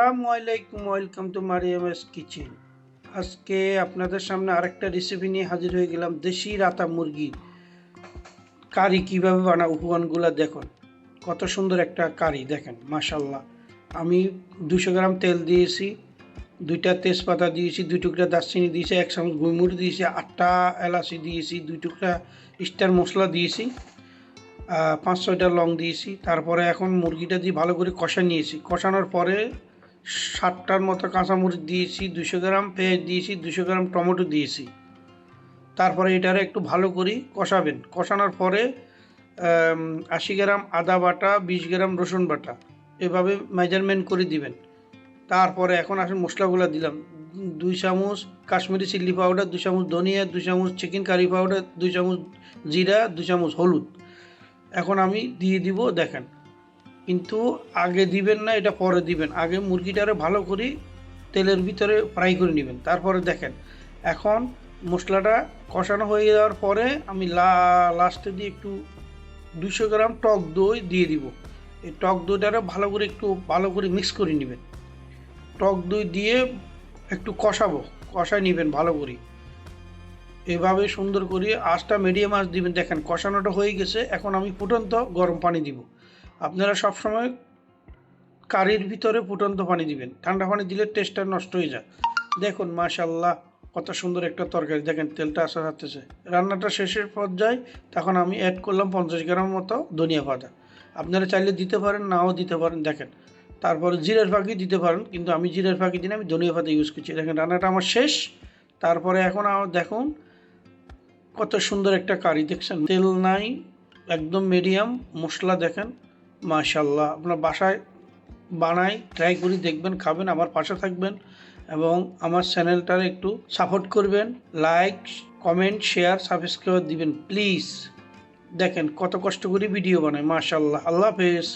আসসালামু আলাইকুম, welcome to Mariam's kitchen. আজকে আপনাদের সামনে আরেকটা রেসিপি নিয়ে হাজির হয়ে গেলাম। দেশি রাতা মুরগি কারি কীভাবে বানাবো, উপকরণগুলো দেখুন। কত সুন্দর একটা কারি দেখেন, মাশাল্লাহ। আমি 200 গ্রাম তেল দিয়েছি, 2টা তেজপাতা দিয়েছি, 2 টুকরা দারচিনি দিয়েছি, 1 চামচ গুঁড়ো দিয়েছি, 8টা এলাচি দিয়েছি, 2 টুকরা স্টার মশলা দিয়েছি, 5-6টা লং দিয়েছি। তারপরে এখন মুরগিটা দিয়ে ভালো করে কষা নিয়েছি। কষানোর পরে 60টার মতো কাঁচামরিচ দিয়েছি, 200 গ্রাম পেঁয়াজ দিয়েছি, 200 গ্রাম টমেটো দিয়েছি। তারপরে এটারে একটু ভালো করে কষাবেন। কষানোর পরে 80 গ্রাম আদা বাটা, 20 গ্রাম রসুন বাটা, এভাবে মেজারমেন্ট করে দিবেন। তারপরে এখন আসলে মশলাগুলো দিলাম। 2 চামচ কাশ্মীরি চিলি পাউডার, 2 চামচ ধনিয়া, 2 চামচ চিকেন কারি পাউডার, 2 চামচ জিরা, 2 চামচ হলুদ। এখন আমি দিয়ে দিব, দেখেন। কিন্তু আগে দিবেন না, এটা পরে দিবেন। আগে মুরগিটারে ভালো করে তেলের ভিতরে ফ্রাই করে নেবেন, তারপরে দেখেন। এখন মশলাটা কষানো হয়ে যাওয়ার পরে আমি লাস্টে দিয়ে একটু 200 গ্রাম টক দই দিয়ে দিব। এই টক দইটারে ভালো করে মিক্স করে নেবেন। টক দই দিয়ে একটু কষায় নেবেন ভালো করে। এভাবে সুন্দর করে আঁচটা মিডিয়াম আঁচ দিবেন। দেখেন কষানোটা হয়ে গেছে। এখন আমি ফুটন্ত গরম পানি দিব। আপনারা সবসময় কারির ভিতরে ফুটন্ত পানি দিবেন, ঠান্ডা পানি দিলে টেস্টটা নষ্ট হয়ে যায়। দেখুন মাশাল্লাহ, কত সুন্দর একটা তরকারি। দেখেন তেলটা আসা যাচ্ছে। রান্নাটা শেষের পর্যায়ে তখন আমি অ্যাড করলাম 50 গ্রাম মতো ধনিয়া পাতা। আপনারা চাইলে দিতে পারেন, নাও দিতে পারেন। দেখেন, তারপরে জিরার ফাঁকি দিতে পারেন, কিন্তু আমি জিরার ফাঁকি দিন, আমি ধনিয়া পাতা ইউজ করছি। দেখেন রান্নাটা আমার শেষ। তারপরে এখন দেখুন কত সুন্দর একটা কারি, দেখছেন? তেল নাই, একদম মিডিয়াম মশলা। দেখেন মাশাল্লাহ, আপনার বাসায় বানাই ট্রাই করে দেখবেন, খাবেন, আমার পাশে থাকবেন এবং আমার চ্যানেলটার একটু সাপোর্ট করবেন। লাইক, কমেন্ট, শেয়ার, সাবস্ক্রাইব দিবেন প্লিজ। দেখেন কত কষ্ট করে ভিডিও বানায়, মাশাল্লাহ। আল্লাহ হাফেজ।